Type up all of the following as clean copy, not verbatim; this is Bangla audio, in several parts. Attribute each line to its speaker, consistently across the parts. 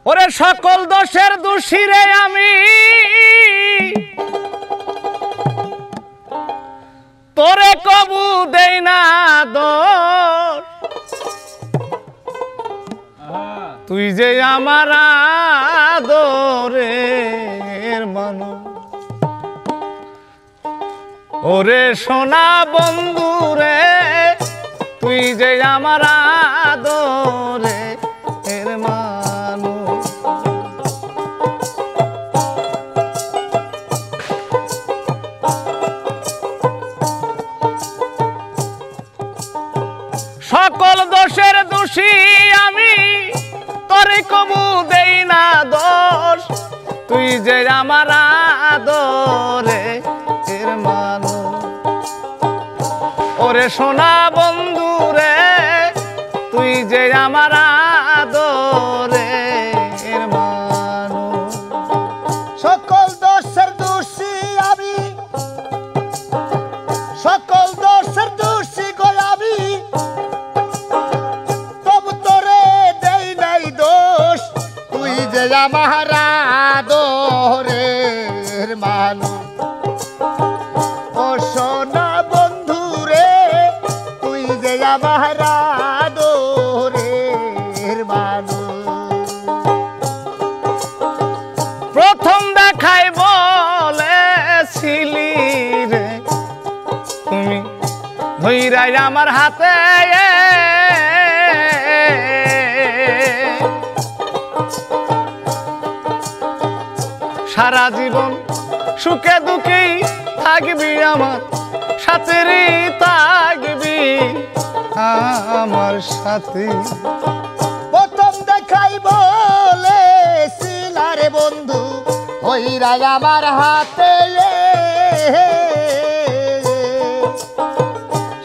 Speaker 1: ওরে সকল দোষের দোষী রে আমি, তোরে কবু দেই না দোষ। তুই যে আমার আদরের মানুষ। ওরে সোনা বন্ধু রে, তুই যে আমার আদরের মানুষ। সকল দোষের দোষী আমি, তোরে কবু দেই না দোষ। তুই যে আমার আদরের মানুষ। ওরে সোনা বন্ধু রে, তুই যে আমার আদরের মানুষ।
Speaker 2: সকল দোষের দোষী আমি, সকল দোষের দোষী গো আমি, তবু তোরে দেই নাই দোষ। তুই যে আমার আদরের মানুষ। ও সোনা বন্ধু রে, তুই যে আমার আদরের মানুষ।
Speaker 1: প্রথম দেখাই বলেছিলি রে তুমি, ধইরাই আমার হাতে সারা জীবন সুখে দুঃখেই থাকবি আমার সাথে রে, থাকবি আমার সাথে।
Speaker 2: প্রথম দেখাই বলেছিলা রে বন্ধু, হইরা আমার হাতে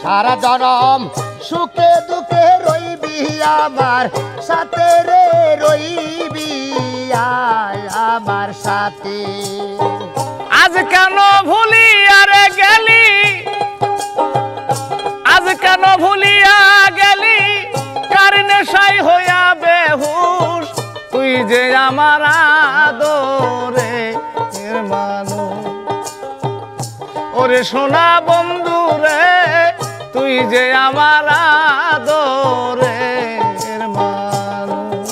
Speaker 2: সারা জনম সুখে দুঃখে রইবি আমার সাথে রে, রইবি আমার সাথে।
Speaker 1: আজ কেন ভুলিয়া রে গেলি, আজ কেন ভুলিয়া গেলি, কার নেশায় হইয়া বেহুশ। তুই যে আমার আদরের মানুষ। ওরে সোনা বন্ধু রে, তুই যে আমার আদরের মানুষ।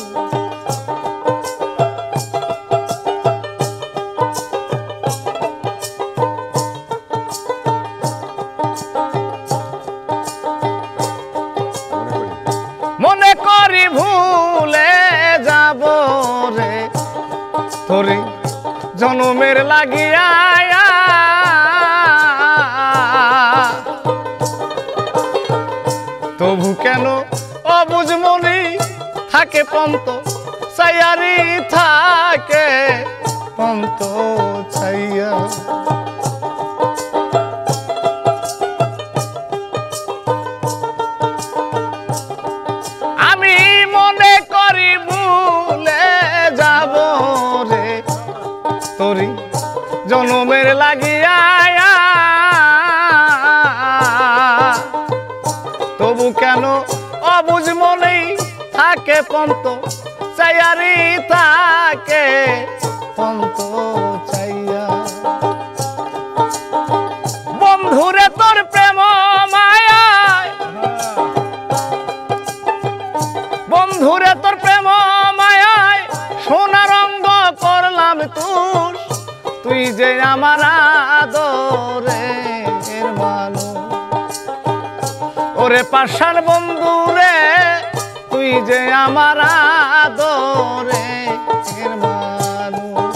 Speaker 1: মনে করি ভুলে যাব রে তোরে জনমের লাগিয়া, তবু কেন অবুঝ মনে থাকে পন্ত চাইয়ারি, থাকে পন্ত চাইয়া। আমি মনে করি ভুলে যাব রে তোরি জনমের লাগিয়া, তবু কেন অবুঝ মনেই থাকে পন্ত চাইয়ারি, থাকে পন্ত চাইয়া। বন্ধুরে তোর প্রেম মায়ায়, বন্ধুরে তোর প্রেম মায়ায় সোনা রঙ্গ করলাম তুষ। তুই যে আমার আদরের মানুষ। ওরে পাষাণ বন্ধু রে, তুই যে আমার আদরের মানুষ।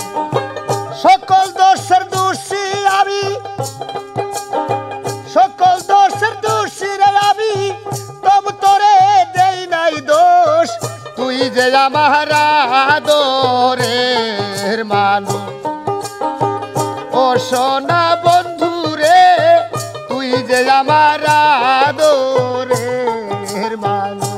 Speaker 2: সকল দোষের দোষী আমি, সকল দোষের দোষী রে আমি, তবু তোরে দেই নাই দোষ। তুই যে আমার আদরের মানুষ। ও সোনা বন্ধু রে, তুই যে আমার আদরের মানুষ।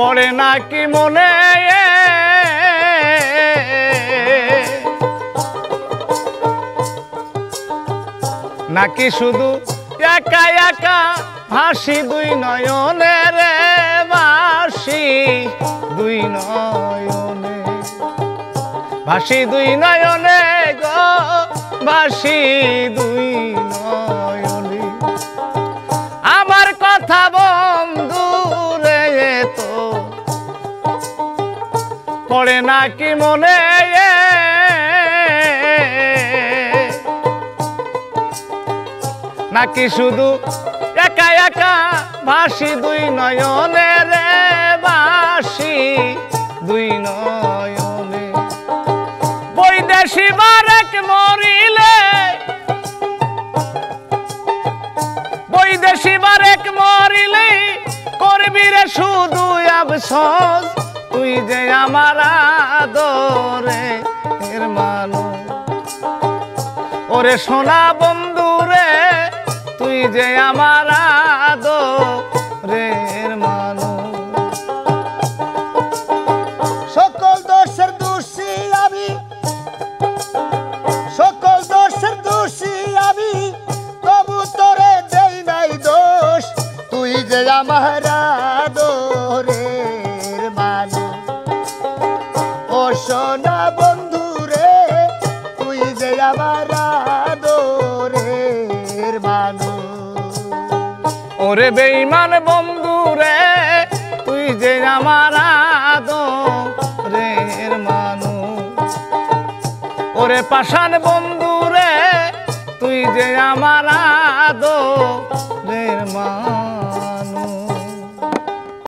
Speaker 1: পড়ে নাকি মনে নাকি শুধু একা একা ভাসি দুই নয়নে রে ভাসি দুই নয়নে ভাসি দুই নয়নে গো ভাসি দুই নয়নে আমার কথা বন্ধু রে তো পড়ে নাকি মনে নাকি শুধু একা একা ভাসি দুই নয়নে রে ভাসি দুই নয়নে বৈদেশি বারেক মরিলে বৈদেশি বারেক মরিলে করবি রে শুধু আফসোস তুই যে আমার আদরের মানুষ ওরে সোনা বন্ধু রে তুই যে আমার আদরের মানুষ
Speaker 2: সকল দোষের দোষী আমি সকল দোষের দোষী আমি তবু তোরে দেই নাই দোষ তুই যে আমার আদরের মানুষ ও সোনা বন্ধু রে তুই যে আমার আদরের মানুষ
Speaker 1: ওরে বেঈমান বন্ধু রে তুই যে আমার আদরের মানুষ ওরে পাষাণ বন্ধু রে তুই যে আমার